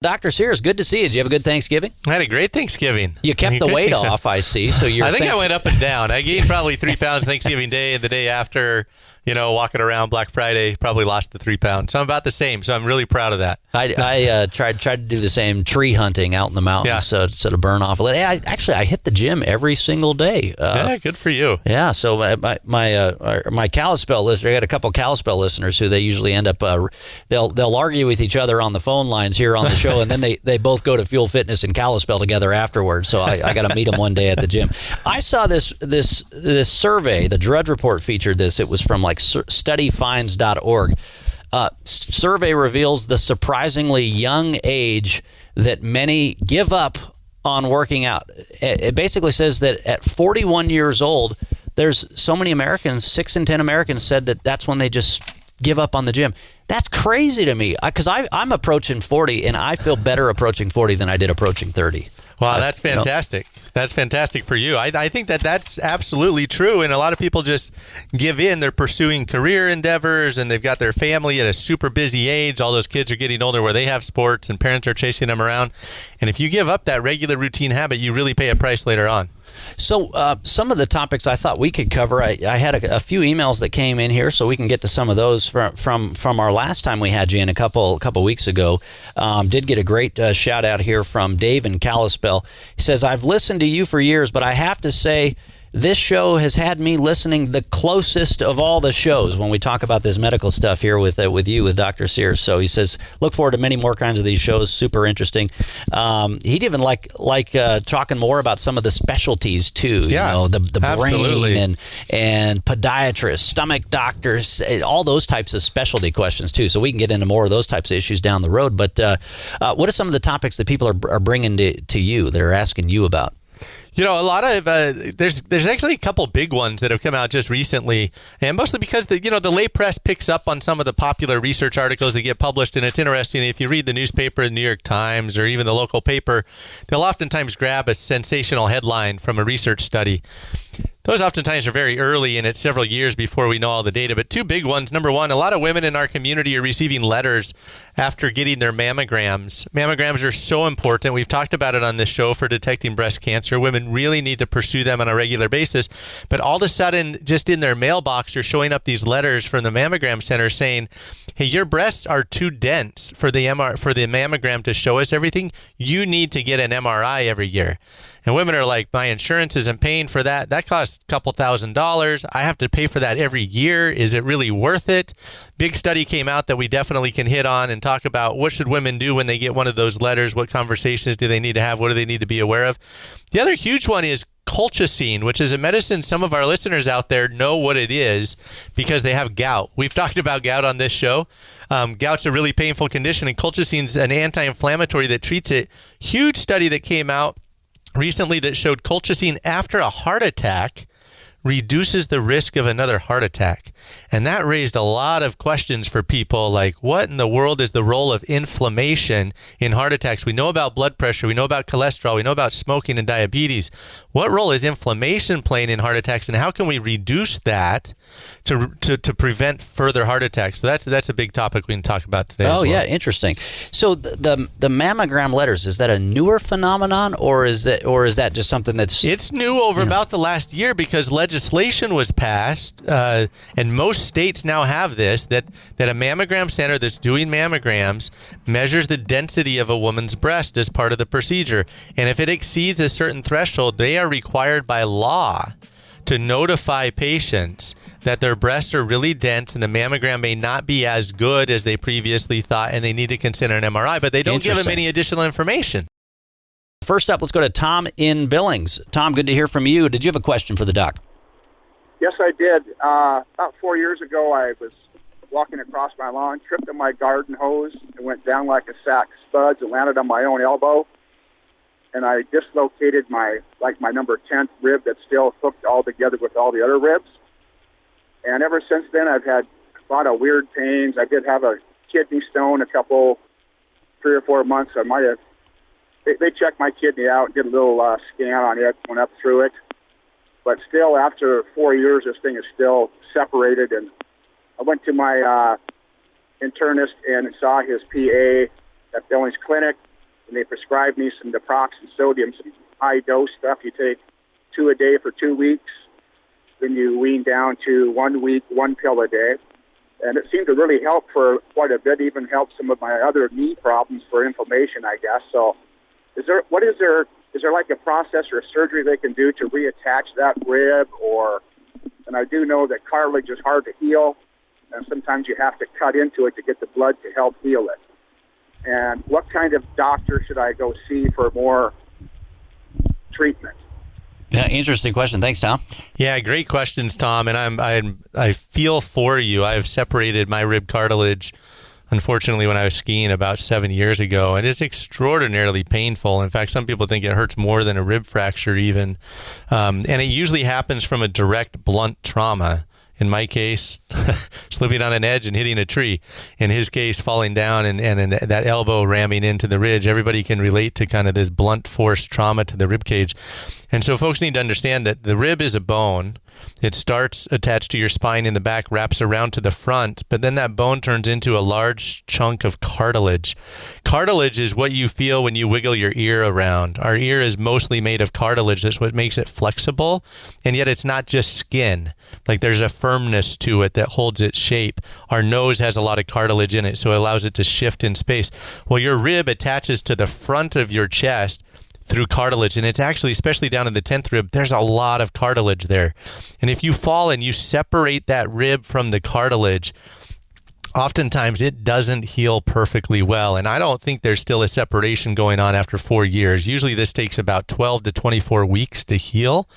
Dr. Sears, good to see you. Did you have a good Thanksgiving? I had a great Thanksgiving. You kept the weight off, I see. So I think I went up and down. I gained probably 3 pounds Thanksgiving Day, and the day after, walking around Black Friday, probably lost the 3 pounds. So I'm about the same. So I'm really proud of that. I tried to do the same tree hunting out in the mountains, so to burn off a little. I hit the gym every single day. Yeah, good for you. Yeah, so my Kalispell listener, I got a couple Kalispell listeners who they usually end up they'll argue with each other on the phone lines here on the show, and then they both go to Fuel Fitness and Kalispell together afterwards. So I got to meet them one day at the gym. I saw this survey. The Drudge Report featured this. It was from studyfinds.org. Survey reveals the surprisingly young age that many give up on working out. It basically says that at 41 years old, there's so many Americans, 6 in 10 Americans said that's when they just give up on the gym. That's crazy to me because I'm approaching 40 and I feel better approaching 40 than I did approaching 30. Wow, that's fantastic. That's fantastic for you. I think that's absolutely true. And a lot of people just give in. They're pursuing career endeavors and they've got their family at a super busy age. All those kids are getting older where they have sports and parents are chasing them around. And if you give up that regular routine habit, you really pay a price later on. So some of the topics I thought we could cover, I had a few emails that came in here, so we can get to some of those from our last time we had you in a couple weeks ago. Did get a great shout out here from Dave in Kalispell. He says, I've listened to you for years, but I have to say this show has had me listening the closest of all the shows when we talk about this medical stuff here with you, with Dr. Sears. So he says, look forward to many more kinds of these shows. Super interesting. He'd even like talking more about some of the specialties too. Yeah, the absolutely. brain and podiatrists, stomach doctors, all those types of specialty questions too. So we can get into more of those types of issues down the road. But what are some of the topics that people are bringing to you that are asking you about? A lot of there's actually a couple big ones that have come out just recently, and mostly because the lay press picks up on some of the popular research articles that get published, and it's interesting. If you read the newspaper, the New York Times, or even the local paper, they'll oftentimes grab a sensational headline from a research study. Those oftentimes are very early, and it's several years before we know all the data. But two big ones. Number one, a lot of women in our community are receiving letters after getting their mammograms. Mammograms are so important. We've talked about it on this show for detecting breast cancer. Women really need to pursue them on a regular basis. But all of a sudden, just in their mailbox, are showing up these letters from the mammogram center saying, hey, your breasts are too dense for the mammogram to show us everything. You need to get an MRI every year. And women are like, my insurance isn't paying for that. That costs a couple $1,000s. I have to pay for that every year. Is it really worth it? Big study came out that we definitely can hit on and talk about what should women do when they get one of those letters? What conversations do they need to have? What do they need to be aware of? The other huge one is colchicine, which is a medicine some of our listeners out there know what it is because they have gout. We've talked about gout on this show. Gout's a really painful condition, and colchicine's an anti-inflammatory that treats it. Huge study that came out recently that showed colchicine after a heart attack reduces the risk of another heart attack. And that raised a lot of questions for people like, what in the world is the role of inflammation in heart attacks? We know about blood pressure, we know about cholesterol, we know about smoking and diabetes. What role is inflammation playing in heart attacks, and how can we reduce that to prevent further heart attacks? So that's a big topic we can talk about today. Oh, yeah, interesting. So the mammogram letters, is that a newer phenomenon, or is that just something that's... It's new over about the last year because legislation was passed, and most states now have this, that a mammogram center that's doing mammograms measures the density of a woman's breast as part of the procedure. And if it exceeds a certain threshold, they are required by law to notify patients that their breasts are really dense and the mammogram may not be as good as they previously thought, and they need to consider an MRI, but they don't give them any additional information. First up, let's go to Tom in Billings. Tom, good to hear from you. Did you have a question for the doc? Yes, I did. About 4 years ago, I was walking across my lawn, tripped on my garden hose, and went down like a sack of spuds and landed on my own elbow. And I dislocated my number 10th rib that's still hooked all together with all the other ribs. And ever since then, I've had a lot of weird pains. I did have a kidney stone 3 or 4 months. I might have. They checked my kidney out, did a little scan on it, went up through it. But still, after 4 years, this thing is still separated. And I went to my internist and saw his PA at Billings Clinic. and they prescribed me some naproxen sodium, some high-dose stuff you take 2 a day for 2 weeks. Then you wean down to 1 week, 1 pill a day. And it seemed to really help for quite a bit, even help some of my other knee problems for inflammation, I guess. So is there like a process or a surgery they can do to reattach that rib? And I do know that cartilage is hard to heal, and sometimes you have to cut into it to get the blood to help heal it. And what kind of doctor should I go see for more treatment? Yeah, interesting question. Thanks, Tom. Yeah, great questions, Tom. And I feel for you. I've separated my rib cartilage, unfortunately, when I was skiing about 7 years ago, and it's extraordinarily painful. In fact, some people think it hurts more than a rib fracture even. And it usually happens from a direct, blunt trauma. In my case, slipping on an edge and hitting a tree. In his case, falling down and that elbow ramming into the ridge. Everybody can relate to kind of this blunt force trauma to the rib cage. And so folks need to understand that the rib is a bone. It starts attached to your spine in the back, wraps around to the front, but then that bone turns into a large chunk of cartilage. Cartilage is what you feel when you wiggle your ear around. Our ear is mostly made of cartilage. That's what makes it flexible, and yet it's not just skin. Like there's a firmness to it that holds its shape. Our nose has a lot of cartilage in it, so it allows it to shift in space. Well, your rib attaches to the front of your chest through cartilage, and it's actually, especially down in the 10th rib, there's a lot of cartilage there. And if you fall and you separate that rib from the cartilage, oftentimes it doesn't heal perfectly well. And I don't think there's still a separation going on after 4 years. Usually this takes about 12 to 24 weeks to heal,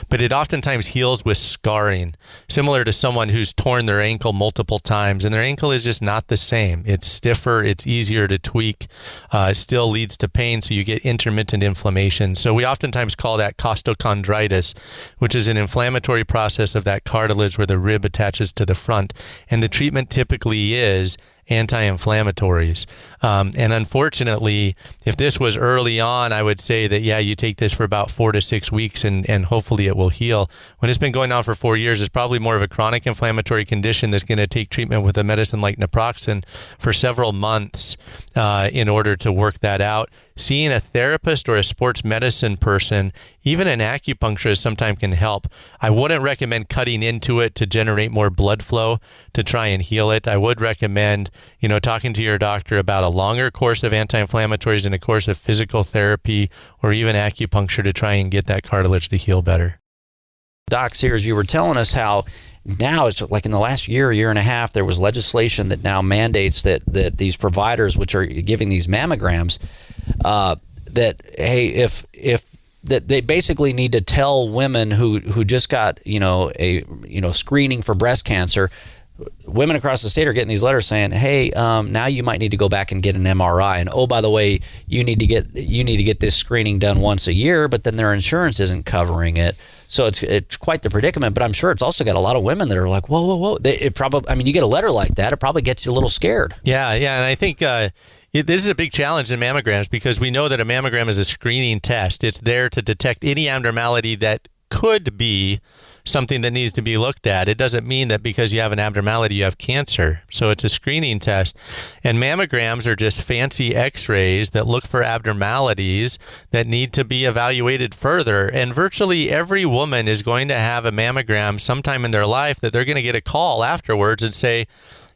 but it oftentimes heals with scarring, similar to someone who's torn their ankle multiple times, and their ankle is just not the same. It's stiffer, it's easier to tweak, it still leads to pain, so you get intermittent inflammation. So we oftentimes call that costochondritis, which is an inflammatory process of that cartilage where the rib attaches to the front. And the treatment typically is anti-inflammatories. And unfortunately, if this was early on, I would say that, yeah, you take this for about 4 to 6 weeks and hopefully it will heal. When it's been going on for 4 years, it's probably more of a chronic inflammatory condition that's going to take treatment with a medicine like naproxen for several months in order to work that out. Seeing a therapist or a sports medicine person, even an acupuncturist, sometimes can help. I wouldn't recommend cutting into it to generate more blood flow to try and heal it. I would recommend, talking to your doctor about a longer course of anti-inflammatories and a course of physical therapy or even acupuncture to try and get that cartilage to heal better. Doc Sears, you were telling us how now it's like in the last year and a half, there was legislation that now mandates that these providers, which are giving these mammograms, that they basically need to tell women who just got screening for breast cancer. Women across the state are getting these letters saying, "Hey, now you might need to go back and get an MRI, and oh, by the way, you need to get this screening done once a year." But then their insurance isn't covering it, so it's quite the predicament. But I'm sure it's also got a lot of women that are like, "Whoa!" You get a letter like that, it probably gets you a little scared. Yeah, and I think this is a big challenge in mammograms because we know that a mammogram is a screening test. It's there to detect any abnormality that could be something that needs to be looked at. It doesn't mean that because you have an abnormality, you have cancer. So it's a screening test. And mammograms are just fancy x-rays that look for abnormalities that need to be evaluated further. And virtually every woman is going to have a mammogram sometime in their life that they're going to get a call afterwards and say,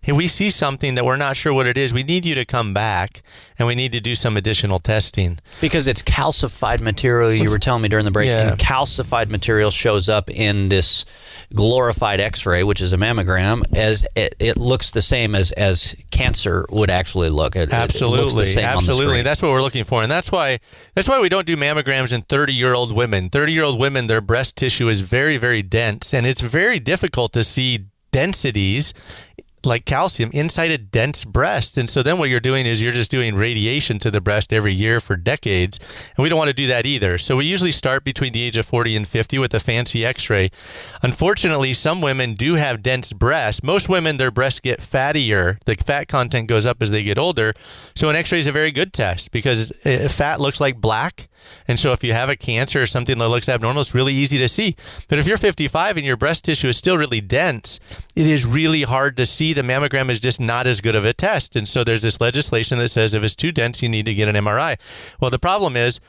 "Hey, we see something that we're not sure what it is. We need you to come back, and we need to do some additional testing." Because it's calcified material, you were telling me during the break, and calcified material shows up in this glorified X-ray, which is a mammogram, as it looks the same as cancer would actually look. Absolutely. It looks the same on the screen. That's what we're looking for, and that's why we don't do mammograms in 30-year-old women. 30-year-old women, their breast tissue is very, very dense, and it's very difficult to see densities like calcium inside a dense breast. And so then what you're doing is you're just doing radiation to the breast every year for decades. And we don't want to do that either. So we usually start between the age of 40 and 50 with a fancy x-ray. Unfortunately, some women do have dense breasts. Most women, their breasts get fattier. The fat content goes up as they get older. So an x-ray is a very good test because fat looks like black. And so if you have a cancer or something that looks abnormal, it's really easy to see. But if you're 55 and your breast tissue is still really dense, it is really hard to see the mammogram is just not as good of a test. And so there's this legislation that says if it's too dense, you need to get an MRI. Well, the problem is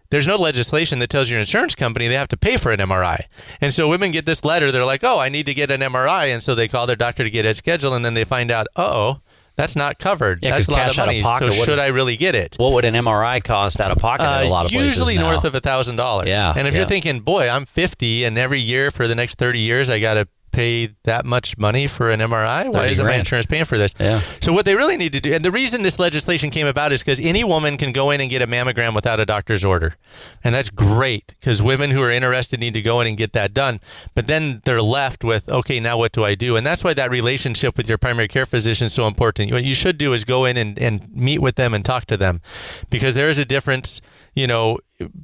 there's no legislation that tells your insurance company they have to pay for an MRI. And so women get this letter. They're like, oh, I need to get an MRI. And so they call their doctor to get it scheduled. And then they find out, that's not covered. Yeah, that's a lot cash of money. out of pocket, So should I really get it? What would an MRI cost out of pocket at a lot of places usually now? north of $1,000. Yeah. And if you're thinking, boy, I'm 50 and every year for the next 30 years I got to pay that much money for an MRI? Why isn't my insurance paying for this? Yeah. So what they really need to do, and the reason this legislation came about is because any woman can go in and get a mammogram without a doctor's order. And that's great because women who are interested need to go in and get that done. But then they're left with, okay, now what do I do? And that's why that relationship with your primary care physician is so important. What you should do is go in and meet with them and talk to them, because there is a difference,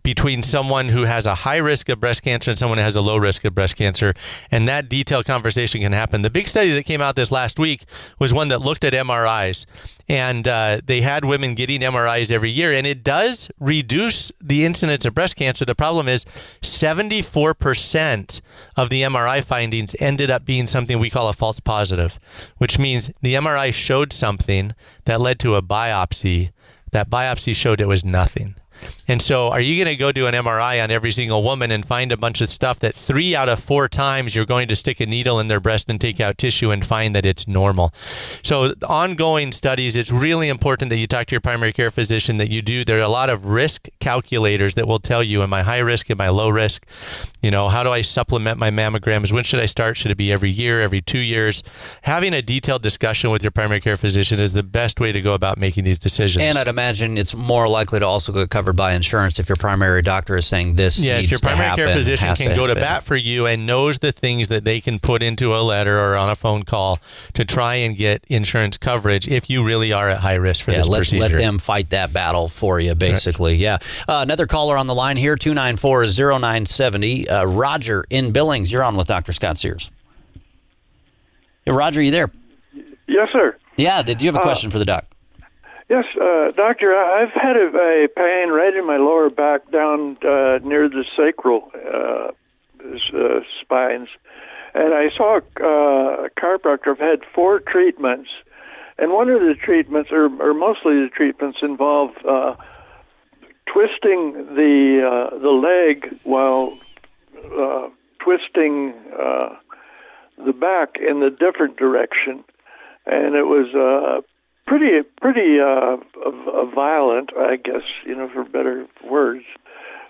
between someone who has a high risk of breast cancer and someone who has a low risk of breast cancer. And that detailed conversation can happen. The big study that came out this last week was one that looked at MRIs. And they had women getting MRIs every year. And it does reduce the incidence of breast cancer. The problem is 74% of the MRI findings ended up being something we call a false positive, which means the MRI showed something that led to a biopsy. That biopsy showed it was nothing. And so are you going to go do an MRI on every single woman and find a bunch of stuff that 3 out of 4 times you're going to stick a needle in their breast and take out tissue and find that it's normal? So ongoing studies, it's really important that you talk to your primary care physician, that you do. There are a lot of risk calculators that will tell you, am I high risk, am I low risk? How do I supplement my mammograms? When should I start? Should it be every year, every 2 years? Having a detailed discussion with your primary care physician is the best way to go about making these decisions. And I'd imagine it's more likely to also get covered by insurance if your primary doctor is saying this needs to happen. Yes, your primary care physician can go to bat for you and knows the things that they can put into a letter or on a phone call to try and get insurance coverage if you really are at high risk for this procedure. Let them fight that battle for you, basically. Right. Yeah. Another caller on the line here, 294-0970. Roger in Billings. You're on with Dr. Scott Sears. Hey, Roger, you there? Yes, sir. Yeah, did you have a question for the doc? Yes, doctor, I've had a pain right in my lower back down near the sacral spines. And I saw a chiropractor. I've had 4 treatments. And one of the treatments, or mostly the treatments, involve twisting the leg while twisting the back in the different direction. And it was pretty violent, I guess, for better words.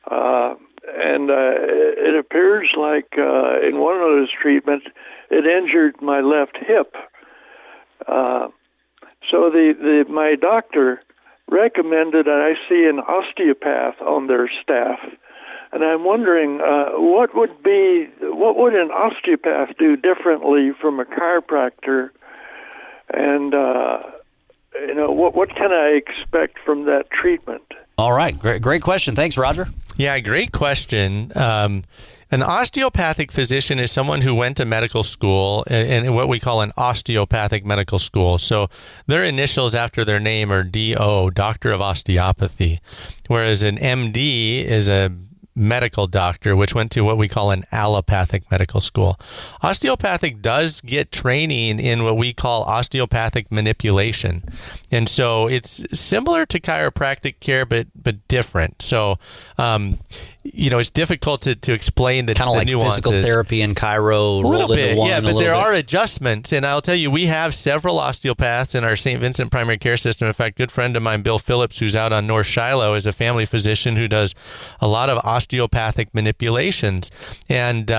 And it appears like in one of those treatments, it injured my left hip. So my doctor recommended that I see an osteopath on their staff. And I'm wondering, what would an osteopath do differently from a chiropractor? And what can I expect from that treatment? All right, great question. Thanks, Roger. Yeah, great question. An osteopathic physician is someone who went to medical school and what we call an osteopathic medical school. So their initials after their name are DO, Doctor of Osteopathy, whereas an MD is a medical doctor, which went to what we call an allopathic medical school. Osteopathic does get training in what we call osteopathic manipulation. And so it's similar to chiropractic care, but different. So, it's difficult to explain the nuances. Kind of like physical therapy and chiro rolled into one. Yeah, but there are adjustments. And I'll tell you, we have several osteopaths in our St. Vincent primary care system. In fact, a good friend of mine, Bill Phillips, who's out on North Shiloh, is a family physician who does a lot of osteopathic manipulations. And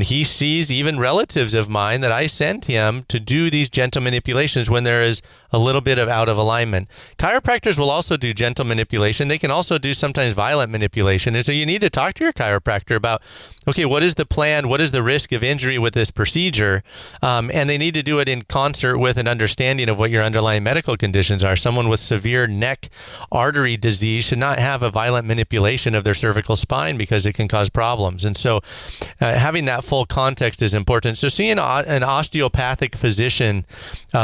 he sees even relatives of mine that I send him to do these gentle manipulations when there is a little bit of out of alignment. Chiropractors will also do gentle manipulation. They can also do sometimes violent manipulation. And so you need to talk to your chiropractor about, okay, what is the plan? What is the risk of injury with this procedure? And they need to do it in concert with an understanding of what your underlying medical conditions are. Someone with severe neck artery disease should not have a violent manipulation of their cervical spine because it can cause problems. And so having that full context is important. So seeing an osteopathic physician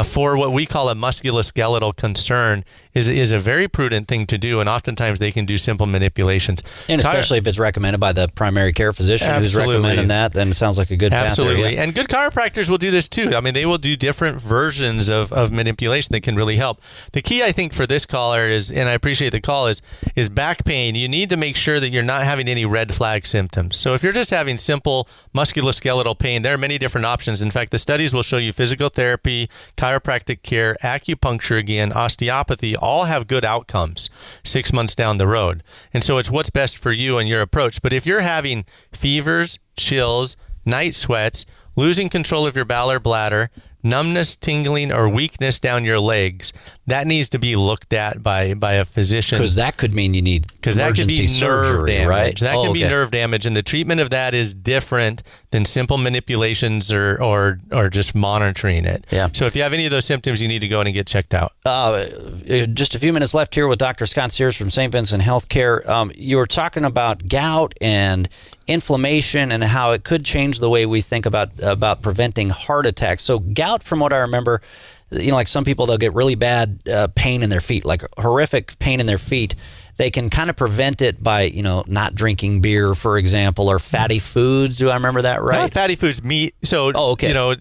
for what we call a musculoskeletal concern is a very prudent thing to do, and oftentimes they can do simple manipulations. And especially if it's recommended by the primary care physician who's recommending that, then it sounds like a good path. Absolutely. And good chiropractors will do this too. I mean, they will do different versions of manipulation that can really help. The key, I think, for this caller is, and I appreciate the call, is back pain. You need to make sure that you're not having any red flag symptoms. So if you're just having simple musculoskeletal pain, there are many different options. In fact, the studies will show you physical therapy, chiropractic care, acupuncture, again, osteopathy, all have good outcomes 6 months down the road. And so it's what's best for you and your approach. But if you're having fevers, chills, night sweats, losing control of your bowel or bladder, numbness, tingling, or weakness down your legs, that needs to be looked at by a physician. Because that could mean you need emergency surgery, damage. Right? That can be nerve damage, and the treatment of that is different than simple manipulations or just monitoring it. Yeah. So if you have any of those symptoms, you need to go in and get checked out. Just a few minutes left here with Dr. Scott Sears from St. Vincent Healthcare. You were talking about gout and inflammation and how it could change the way we think about preventing heart attacks. So gout, from what I remember, like some people, they'll get really bad pain in their feet, like horrific pain in their feet. They can kind of prevent it by, not drinking beer, for example, or fatty foods. Do I remember that right? Not fatty foods, meat. So,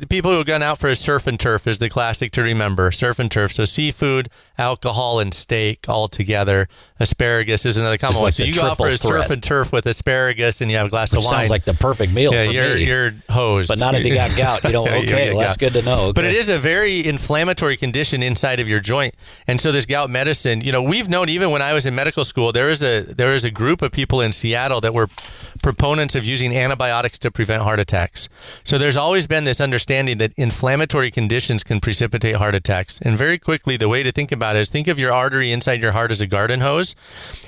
people who have gone out for a surf and turf is the classic to remember. Surf and turf. So seafood, alcohol, and steak all together. Asparagus is another common one. So you go out for a surf and turf with asparagus and you have a glass of wine. Sounds like the perfect meal for me. You're hosed. But not if you got gout. You don't. Okay, well, that's good to know. Okay. But it is a very inflammatory condition inside of your joint. And so this gout medicine, we've known even when I was in medical school, there is a group of people in Seattle that were proponents of using antibiotics to prevent heart attacks. So there's always been this understanding that inflammatory conditions can precipitate heart attacks. And very quickly, the way to think about it is think of your artery inside your heart as a garden hose.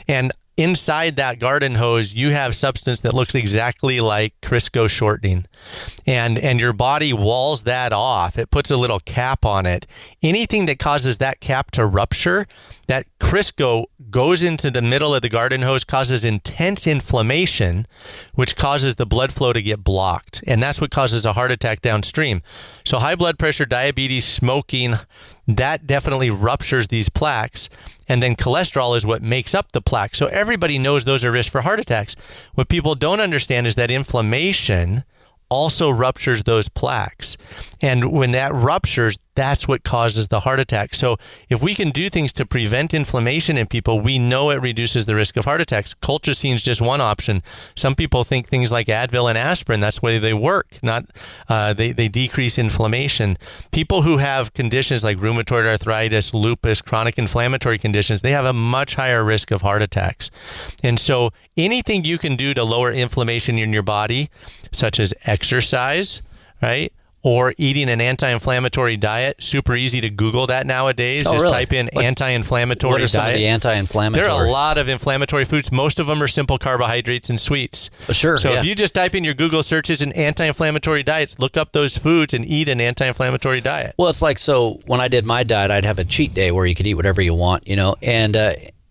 And inside that garden hose, you have substance that looks exactly like Crisco shortening. And your body walls that off. It puts a little cap on it. Anything that causes that cap to rupture, that Crisco goes into the middle of the garden hose, causes intense inflammation, which causes the blood flow to get blocked. And that's what causes a heart attack downstream. So high blood pressure, diabetes, smoking, that definitely ruptures these plaques. And then cholesterol is what makes up the plaque. So everybody knows those are risks for heart attacks. What people don't understand is that inflammation also ruptures those plaques. And when that ruptures, that's what causes the heart attack. So if we can do things to prevent inflammation in people, we know it reduces the risk of heart attacks. Colchicine is just one option. Some people think things like Advil and aspirin, that's the way they work. They decrease inflammation. People who have conditions like rheumatoid arthritis, lupus, chronic inflammatory conditions, they have a much higher risk of heart attacks. And so anything you can do to lower inflammation in your body, such as exercise, right? Or eating an anti-inflammatory diet. Super easy to Google that nowadays. Just type in anti-inflammatory diet. What are some of the anti-inflammatory? There are a lot of inflammatory foods. Most of them are simple carbohydrates and sweets. Sure. So if you just type in your Google searches and anti-inflammatory diets, look up those foods and eat an anti-inflammatory diet. Well, it's like, so when I did my diet, I'd have a cheat day where you could eat whatever you want,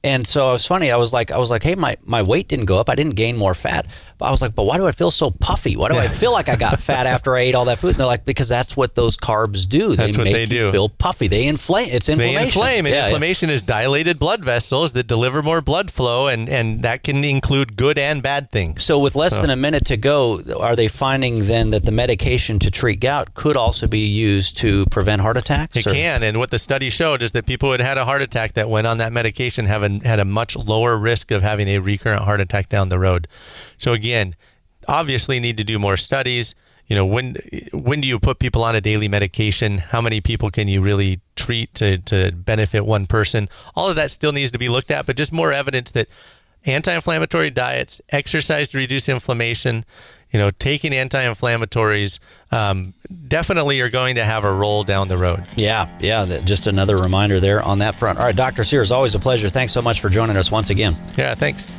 and so it was funny. I was like, hey, my weight didn't go up. I didn't gain more fat. But I was like, but why do I feel so puffy? Why do I feel like I got fat after I ate all that food? And they're like, because that's what those carbs do. That's what they do. You feel puffy. They inflame. It's inflammation. They inflame. And inflammation is dilated blood vessels that deliver more blood flow, and that can include good and bad things. So with less than a minute to go, are they finding then that the medication to treat gout could also be used to prevent heart attacks? It can. And what the study showed is that people who had a heart attack that went on that medication had a much lower risk of having a recurrent heart attack down the road. So again, obviously need to do more studies. When do you put people on a daily medication? How many people can you really treat to benefit one person? All of that still needs to be looked at, but just more evidence that anti-inflammatory diets, exercise to reduce inflammation, taking anti-inflammatories definitely are going to have a role down the road. Yeah. Just another reminder there on that front. All right, Dr. Sears, always a pleasure. Thanks so much for joining us once again. Yeah, thanks.